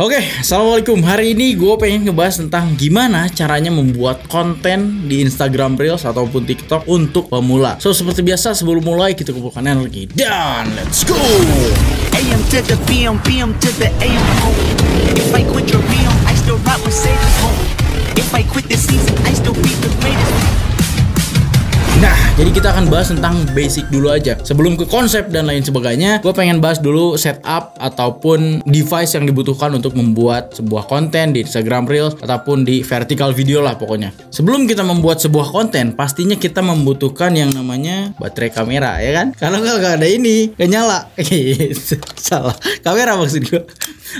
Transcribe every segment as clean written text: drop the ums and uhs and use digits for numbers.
Oke, assalamualaikum. Hari ini gue pengen ngebahas tentang gimana caranya membuat konten di Instagram Reels ataupun TikTok untuk pemula. So, seperti biasa sebelum mulai kita kumpulkan energi dan let's go. AM to the PM, PM to the AM home. If I quit your meal, I still rock Mercedes home. If I quit this season, I still be the greatest. Nah, jadi kita akan bahas tentang basic dulu aja. Sebelum ke konsep dan lain sebagainya, gue pengen bahas dulu setup ataupun device yang dibutuhkan untuk membuat sebuah konten di Instagram Reels ataupun di vertical video lah pokoknya. Sebelum kita membuat sebuah konten, pastinya kita membutuhkan yang namanya baterai kamera, ya kan? Kalau nggak ada ini, nggak nyala. Salah, kamera maksud gue.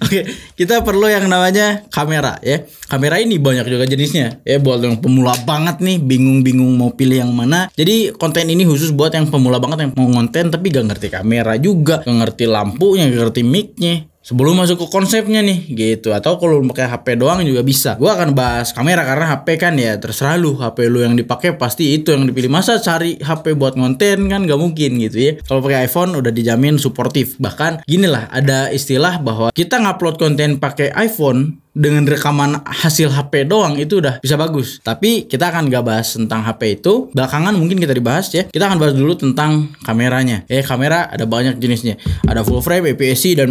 Oke, kita perlu yang namanya kamera ya. Kamera ini banyak juga jenisnya ya, buat yang pemula banget nih, bingung-bingung mau pilih yang mana. Jadi konten ini khusus buat yang pemula banget yang mau konten tapi gak ngerti kamera juga, gak ngerti lampunya, gak ngerti mic-nya. Sebelum masuk ke konsepnya nih gitu, atau kalau pakai HP doang juga bisa. Gua akan bahas kamera karena HP kan ya terserah lu, HP lu yang dipakai pasti itu yang dipilih. Masa cari HP buat konten kan gak mungkin gitu ya. Kalau pakai iPhone udah dijamin suportif. Bahkan gini lah, ada istilah bahwa kita ngupload konten pakai iPhone dengan rekaman hasil HP doang itu udah bisa bagus. Tapi kita akan gak bahas tentang HP itu. Belakangan mungkin kita dibahas ya. Kita akan bahas dulu tentang kameranya. Kamera ada banyak jenisnya. Ada full frame, APS-C dan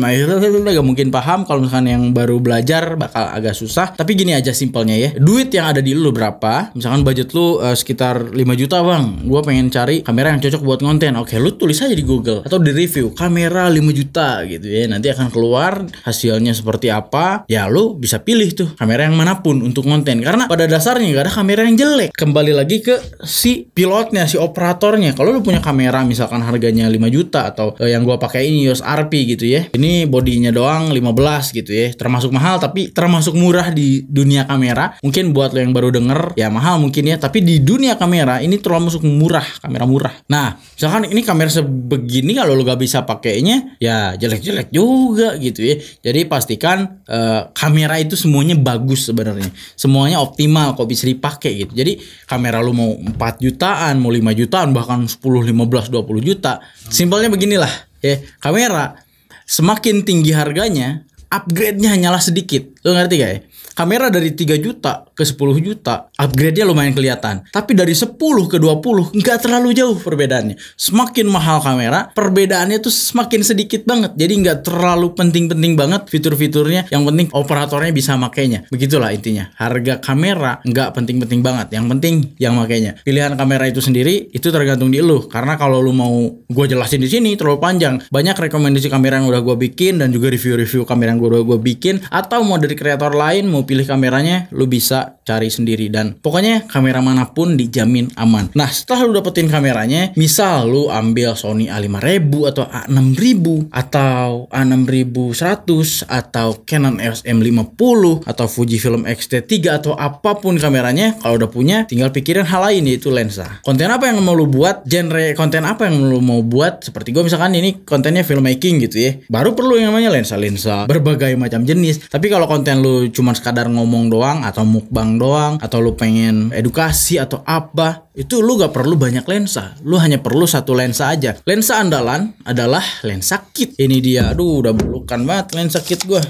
gak mungkin paham kalau misalkan yang baru belajar bakal agak susah. Tapi gini aja simpelnya ya. Duit yang ada di lu berapa? Misalkan budget lu sekitar 5 juta bang. Gua pengen cari kamera yang cocok buat konten. Oke, lu tulis aja di Google atau di review kamera 5 juta gitu ya. Nanti akan keluar hasilnya seperti apa. Ya lu bisa pilih tuh kamera yang manapun untuk konten, karena pada dasarnya gak ada kamera yang jelek. Kembali lagi ke si pilotnya, si operatornya. Kalau lu punya kamera misalkan harganya 5 juta atau yang gua pakai ini EOS RP gitu ya, ini bodinya doang 15 gitu ya, termasuk mahal tapi termasuk murah di dunia kamera. Mungkin buat lo yang baru denger ya mahal mungkin ya, tapi di dunia kamera ini termasuk murah, kamera murah. Nah misalkan ini kamera sebegini, kalau lu gak bisa pakainya ya jelek-jelek juga gitu ya. Jadi pastikan kamera itu semuanya bagus sebenarnya. Semuanya optimal kok bisa dipakai gitu. Jadi kamera lu mau 4 jutaan, mau 5 jutaan, bahkan 10, 15, 20 juta. Simpelnya beginilah ya. Kamera semakin tinggi harganya, upgrade-nya hanyalah sedikit. Lu ngerti gak ya? Kamera dari 3 juta ke 10 juta, upgrade-nya lumayan kelihatan. Tapi dari 10 ke 20 nggak terlalu jauh perbedaannya. Semakin mahal kamera, perbedaannya tuh semakin sedikit banget. Jadi nggak terlalu penting-penting banget fitur-fiturnya. Yang penting operatornya bisa makainya. Begitulah intinya. Harga kamera nggak penting-penting banget. Yang penting yang makainya. Pilihan kamera itu sendiri itu tergantung di lu. Karena kalau lu mau gue jelasin di sini terlalu panjang. Banyak rekomendasi kamera yang udah gue bikin dan juga review-review kamera yang udah gue bikin. Atau mau dari kreator lain mau pilih kameranya, lu bisa cari sendiri. Dan pokoknya kamera manapun dijamin aman. Nah setelah lu dapetin kameranya, misal lu ambil Sony A5000 atau A6000 atau A6100 atau Canon EOS M50 atau Fujifilm X-T3 atau apapun kameranya, kalau udah punya tinggal pikirin hal lain, yaitu lensa. Konten apa yang mau lu buat, genre konten apa yang lu mau buat. Seperti gue misalkan ini kontennya filmmaking gitu ya, baru perlu yang namanya lensa berbagai macam jenis. Tapi kalau konten lu cuma sekadar ngomong doang atau mukbang doang, atau lu pengen edukasi atau apa, itu lu gak perlu banyak lensa. Lu hanya perlu satu lensa aja. Lensa andalan adalah lensa kit. Ini dia, aduh udah belukan banget lensa kit gua.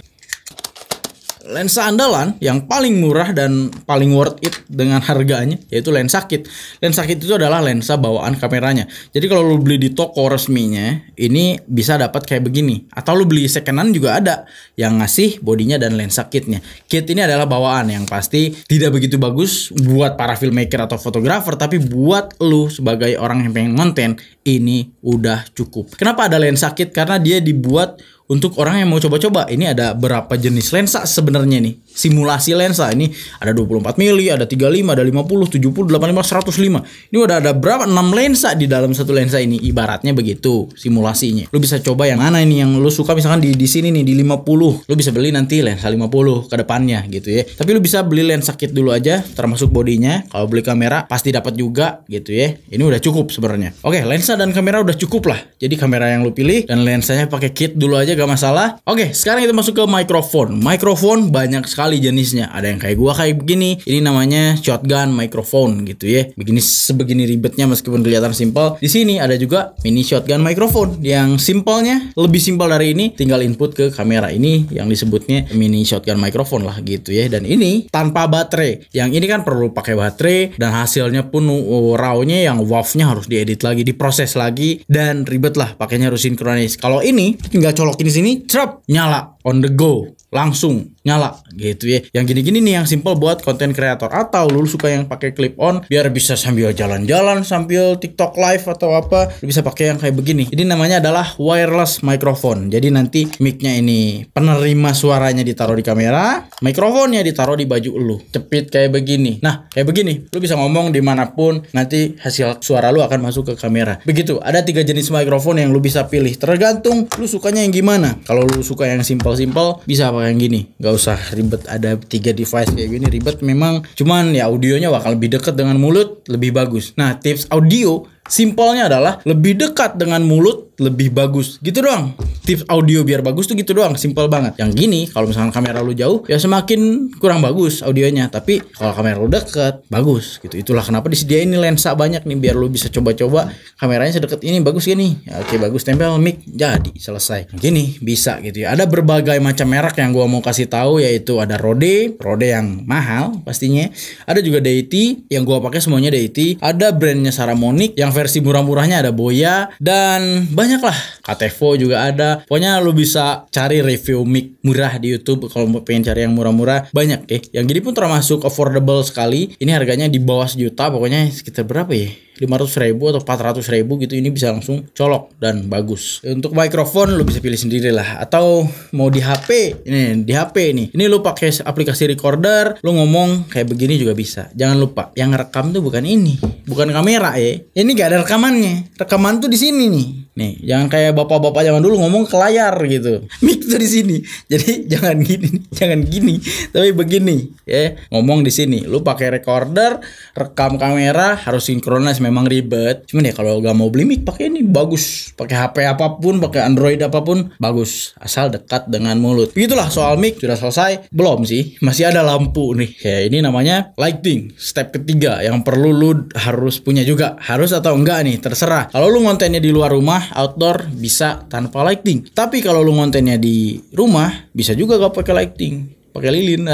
Lensa andalan yang paling murah dan paling worth it dengan harganya yaitu lensa kit. Lensa kit itu adalah lensa bawaan kameranya. Jadi kalau lu beli di toko resminya, ini bisa dapat kayak begini. Atau lu beli secondan juga ada yang ngasih bodinya dan lensa kitnya. Kit ini adalah bawaan yang pasti tidak begitu bagus buat para filmmaker atau fotografer, tapi buat lu sebagai orang yang pengen konten ini udah cukup. Kenapa ada lensa kit? Karena dia dibuat untuk orang yang mau coba-coba. Ini ada berapa jenis lensa sebenarnya nih. Simulasi lensa ini ada 24 mili, ada 35, ada 50, 70, 85, 105. Ini udah ada berapa? 6 lensa di dalam satu lensa ini. Ibaratnya begitu simulasinya. Lu bisa coba yang mana ini yang lu suka, misalkan di sini nih di 50. Lu bisa beli nanti lensa 50 ke depannya gitu ya. Tapi lu bisa beli lensa kit dulu aja termasuk bodinya. Kalau beli kamera pasti dapat juga gitu ya. Ini udah cukup sebenarnya. Oke, lensa dan kamera udah cukup lah. Jadi kamera yang lu pilih dan lensanya pakai kit dulu aja gak masalah. Oke, sekarang kita masuk ke mikrofon. Mikrofon banyak sekali sekali jenisnya. Ada yang kayak gua kayak begini. Ini namanya shotgun microphone gitu ya. Sebegini ribetnya meskipun kelihatan simpel. Di sini ada juga mini shotgun microphone yang simpelnya lebih simpel dari ini. Tinggal input ke kamera. Ini yang disebutnya mini shotgun microphone lah gitu ya. Dan ini tanpa baterai. Yang ini kan perlu pakai baterai dan hasilnya pun raw-nya yang WAV-nya harus diedit lagi, diproses lagi dan ribet lah. Pakainya harus sinkronis. Kalau ini tinggal colokin di sini, cerap, nyala, on the go, langsung nyala gitu ya. Yang gini-gini nih yang simple buat konten kreator. Atau lu suka yang pakai clip on biar bisa sambil jalan-jalan, sambil TikTok live atau apa, lu bisa pakai yang kayak begini. Ini namanya adalah wireless microphone. Jadi nanti mic-nya ini penerima suaranya ditaruh di kamera, mikrofonnya ditaruh di baju lu. Cepit kayak begini. Nah, kayak begini. Lu bisa ngomong dimanapun, nanti hasil suara lu akan masuk ke kamera. Begitu. Ada 3 jenis mikrofon yang lu bisa pilih. Tergantung lu sukanya yang gimana. Kalau lu suka yang simple-simple, bisa pakai yang gini. Gak usah ribet ada 3 device kayak gini, ribet memang. Cuman ya audionya bakal lebih dekat dengan mulut, lebih bagus. Nah, tips audio simpelnya adalah lebih dekat dengan mulut, lebih bagus. Gitu doang. Tips audio biar bagus tuh gitu doang, simpel banget. Yang gini, kalau misalkan kamera lu jauh, ya semakin kurang bagus audionya. Tapi kalau kamera lu dekat, bagus gitu. Itulah kenapa disediain ini lensa banyak nih biar lu bisa coba-coba kameranya sedekat ini, bagus gini. Ya, oke, bagus, tempel mic, jadi selesai. Gini bisa gitu ya. Ada berbagai macam merek yang gua mau kasih tahu, yaitu ada Rode yang mahal pastinya. Ada juga Deity yang gua pakai semuanya Deity. Ada brandnya Saramonic yang versi murah-murahnya ada Boya dan banyak lah. Katevo juga ada. Pokoknya lu bisa cari review mic murah di YouTube kalau mau pengen cari yang murah-murah, banyak ya. Yang gini pun termasuk affordable sekali. Ini harganya di bawah 1 juta, pokoknya sekitar berapa ya? 500.000 atau 400.000 gitu. Ini bisa langsung colok dan bagus. Untuk mikrofon lu bisa pilih sendiri lah. Atau mau di HP, ini di HP nih. Ini lu pakai aplikasi recorder, lu ngomong kayak begini juga bisa. Jangan lupa, yang rekam tuh bukan ini, bukan kamera ya. Ini gak ada rekamannya. Rekaman tuh di sini nih. Nih, jangan kayak bapak-bapak zaman dulu ngomong ke layar gitu. Mic tuh di sini. Jadi jangan gini, tapi begini ya. Ngomong di sini. Lu pakai recorder, rekam kamera, harus sinkronis, memang ribet. Cuman ya kalau gak mau beli mic, pakai ini bagus. Pakai HP apapun, pakai Android apapun, bagus. Asal dekat dengan mulut. Begitulah soal mic. Sudah selesai? Belum sih. Masih ada lampu nih. Ya, ini namanya lighting. Step ketiga yang perlu lu harus punya juga. Harus atau enggak nih, terserah. Kalau lu ngontennya di luar rumah, outdoor, bisa tanpa lighting. Tapi kalau lu ngontennya di rumah, bisa juga gak pakai lighting, pakai lilin.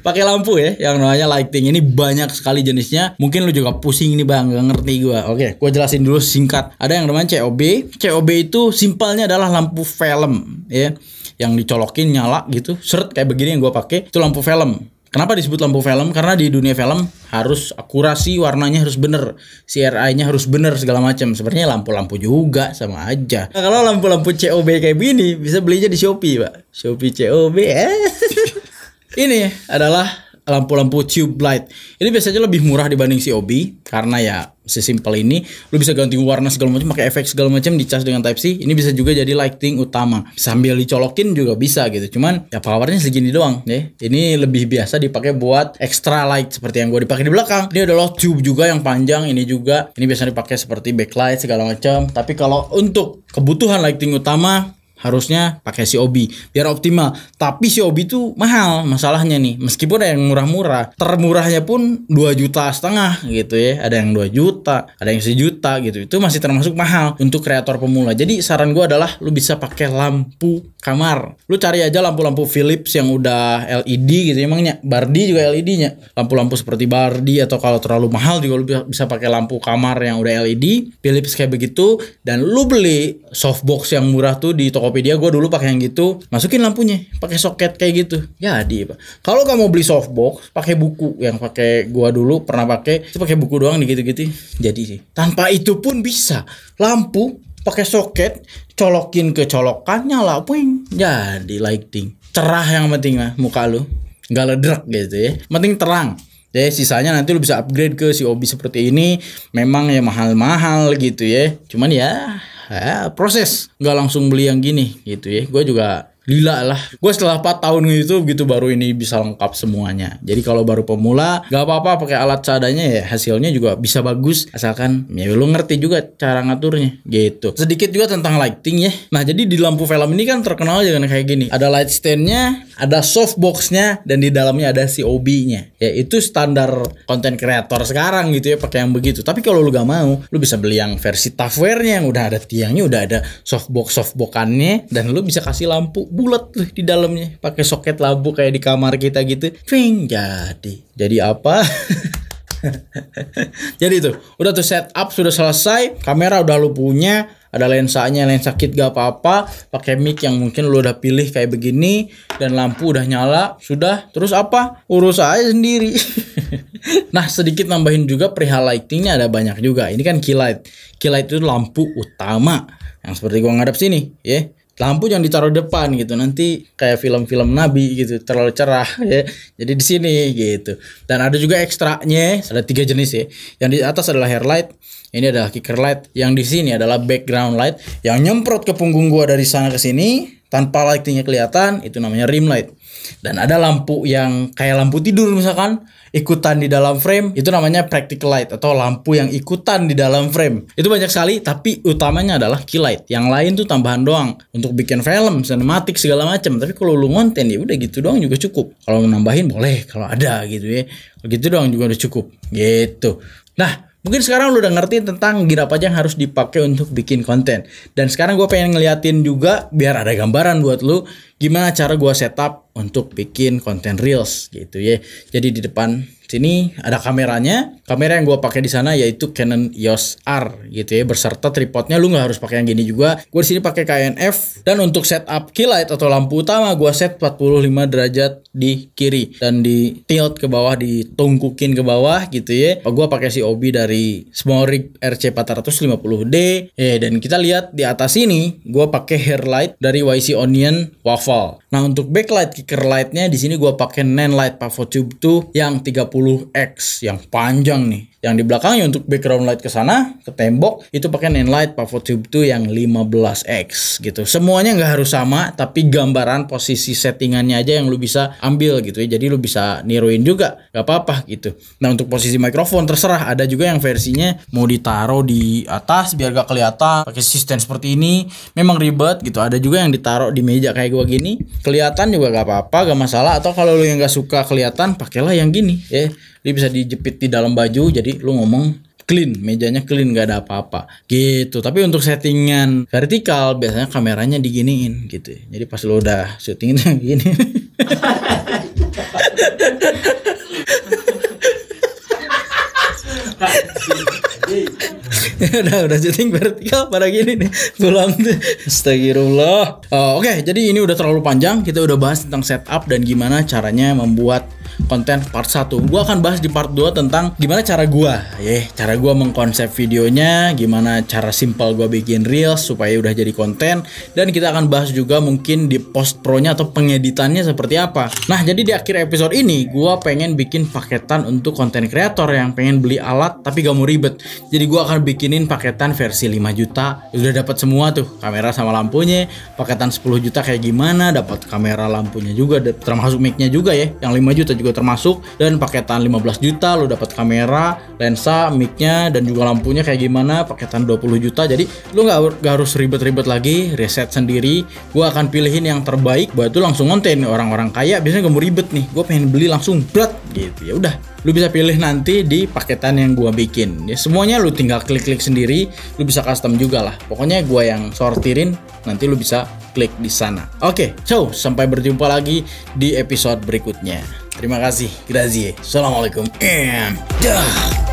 Pakai lampu ya, yang namanya lighting. Ini banyak sekali jenisnya. Mungkin lu juga pusing nih bang, gak ngerti gua. Oke, gua jelasin dulu singkat. Ada yang namanya COB. COB itu simpelnya adalah lampu film ya, yang dicolokin nyala gitu, seret kayak begini yang gua pakai. Itu lampu film. Kenapa disebut lampu film? Karena di dunia film harus akurasi, warnanya harus bener, CRI-nya harus bener segala macam. Sebenarnya lampu-lampu juga sama aja. Nah, kalau lampu-lampu COB kayak gini bisa belinya di Shopee, Pak. Shopee COB. Ini adalah lampu-lampu tube light. Ini biasanya lebih murah dibanding COB karena ya sesimpel ini. Lu bisa ganti warna segala macam, pakai efek segala macam, dicas dengan Type C. Ini bisa juga jadi lighting utama. Sambil dicolokin juga bisa gitu. Cuman ya powernya segini doang ya. Ini lebih biasa dipakai buat extra light seperti yang gue dipakai di belakang. Ini adalah tube juga yang panjang, ini juga. Ini biasa dipakai seperti backlight segala macam. Tapi kalau untuk kebutuhan lighting utama harusnya pakai COB biar optimal. Tapi COB itu mahal masalahnya nih. Meskipun ada yang murah-murah, termurahnya pun 2,5 juta gitu ya. Ada yang 2 juta, ada yang 1 juta gitu. Itu masih termasuk mahal untuk kreator pemula. Jadi saran gue adalah lu bisa pakai lampu kamar. Lu cari aja lampu-lampu Philips yang udah LED gitu. Emangnya Bardi juga LED-nya. Lampu-lampu seperti Bardi, atau kalau terlalu mahal juga lu bisa pakai lampu kamar yang udah LED. Philips kayak begitu. Dan lu beli softbox yang murah tuh di Tokopedia. Gue dulu pakai yang gitu. Masukin lampunya, pakai soket kayak gitu. Jadi, Pak. Kalau kamu beli softbox, pakai buku yang pakai gua dulu pernah pakai. Itu pakai buku doang gitu-gitu. Jadi sih. Tanpa itu pun bisa. Lampu pakai soket, colokin ke colokan, nyala, puing. Jadi lighting. Cerah yang penting mah muka lu. Nggak ledrek gitu ya. Penting terang. Ya, sisanya nanti lu bisa upgrade ke COB seperti ini. Memang ya mahal-mahal gitu ya. Cuman ya proses. Nggak langsung beli yang gini gitu ya. Gue juga gila lah. Gue setelah 4 tahun gitu baru ini bisa lengkap semuanya. Jadi kalau baru pemula gak apa-apa pakai alat seadanya ya, hasilnya juga bisa bagus asalkan ya lu ngerti juga cara ngaturnya gitu. Sedikit juga tentang lighting ya. Nah, jadi di lampu film ini kan terkenal dengan kayak gini. Ada light stand-nya, ada softboxnya, dan di dalamnya ada COB-nya. Ya itu standar konten kreator sekarang gitu ya, pakai yang begitu. Tapi kalau lu gak mau, lu bisa beli yang versi Tavware-nya yang udah ada tiangnya, udah ada softbox-softboxannya, dan lu bisa kasih lampu bulat tuh di dalamnya, pakai soket lampu kayak di kamar kita gitu. Fing, jadi apa? Jadi tuh udah tuh setup sudah selesai, kamera udah lu punya, ada lensanya, lensa kit gak apa-apa, pakai mic yang mungkin lu udah pilih kayak begini, dan lampu udah nyala, sudah. Terus apa? Urus aja sendiri. Nah, sedikit nambahin juga perihal lightingnya, ada banyak juga. Ini kan key light itu lampu utama yang seperti gua ngadep sini ya. Lampu jangan ditaruh depan gitu, nanti kayak film-film Nabi gitu, terlalu cerah ya. Jadi di sini gitu. Dan ada juga ekstranya, ada 3 jenis ya. Yang di atas adalah hair light, ini adalah kicker light, yang di sini adalah background light yang nyemprot ke punggung gua dari sana ke sini tanpa lightingnya kelihatan, itu namanya rim light. Dan ada lampu yang kayak lampu tidur misalkan, ikutan di dalam frame, itu namanya practical light atau lampu yang ikutan di dalam frame. Itu banyak sekali, tapi utamanya adalah key light. Yang lain tuh tambahan doang untuk bikin film, sinematik segala macam. Tapi kalau lu ngonten ya udah gitu doang juga cukup. Kalau mau nambahin boleh kalau ada gitu ya. Kalau gitu doang juga udah cukup. Gitu. Nah, mungkin sekarang lu udah ngerti tentang gear apa aja yang harus dipakai untuk bikin konten. Dan sekarang gue pengen ngeliatin juga biar ada gambaran buat lu gimana cara gue setup untuk bikin konten reels gitu ya. Jadi di depan sini ada kameranya. Kamera yang gue pakai di sana yaitu Canon EOS R gitu ya, beserta tripodnya. Lu nggak harus pakai yang gini juga. Gue di sini pakai KNF, dan untuk setup key light atau lampu utama gue set 45 derajat di kiri dan di tilt ke bawah, ditungkukin ke bawah gitu ya. Gue pakai COB dari SmallRig RC450D. Dan kita lihat di atas ini gue pakai hair light dari YC Onion Waffle. Nah, untuk backlight kicker lightnya di sini gue pakai Nanlite Pavotube 2 yang 30x yang panjang nih. Yang di belakangnya untuk background light ke sana, ke tembok, itu pakai Nanlite Pavotube 2 yang 15x gitu. Semuanya nggak harus sama, tapi gambaran posisi settingannya aja yang lu bisa ambil gitu ya. Jadi lu bisa niruin juga, nggak apa-apa gitu. Nah, untuk posisi mikrofon terserah. Ada juga yang versinya mau ditaruh di atas biar gak kelihatan, pakai sistem seperti ini. Memang ribet gitu. Ada juga yang ditaruh di meja kayak gua gini, kelihatan juga gak apa-apa, gak masalah. Atau kalau lu yang gak suka kelihatan, pakailah yang gini ya. Dia bisa dijepit di dalam baju, jadi lu ngomong clean, mejanya clean, gak ada apa-apa gitu. Tapi untuk settingan vertikal biasanya kameranya diginiin gitu. Jadi pas lu udah syuting itu gini. udah syuting vertikal pada gini nih, pulang tuh. Astagfirullah. Oke, jadi ini udah terlalu panjang. Kita udah bahas tentang setup dan gimana caranya membuat konten part 1. Gua akan bahas di part 2 tentang gimana cara gua mengkonsep videonya, gimana cara simpel gua bikin reels supaya udah jadi konten, dan kita akan bahas juga mungkin di post pro-nya atau pengeditannya seperti apa. Nah, jadi di akhir episode ini gua pengen bikin paketan untuk konten kreator yang pengen beli alat tapi gak mau ribet. Jadi gua akan bikinin paketan versi 5 juta. Udah dapat semua tuh, kamera sama lampunya. Paketan 10 juta kayak gimana, dapat kamera, lampunya juga, termasuk mic-nya juga ya. Yang 5 juta juga termasuk, dan paketan 15 juta lu dapat kamera, lensa, mic-nya, dan juga lampunya kayak gimana. Paketan 20 juta. Jadi lu nggak harus ribet-ribet lagi, reset sendiri. Gua akan pilihin yang terbaik buat lu langsung konten. Orang-orang kaya biasanya gak mau ribet nih, gua pengen beli langsung berat gitu. Ya udah, lu bisa pilih nanti di paketan yang gua bikin. Ya semuanya lu tinggal klik-klik sendiri, lu bisa custom juga lah. Pokoknya gua yang sortirin, nanti lu bisa klik di sana. Oke, so sampai berjumpa lagi di episode berikutnya. Terima kasih, grazie. Assalamualaikum. Dah.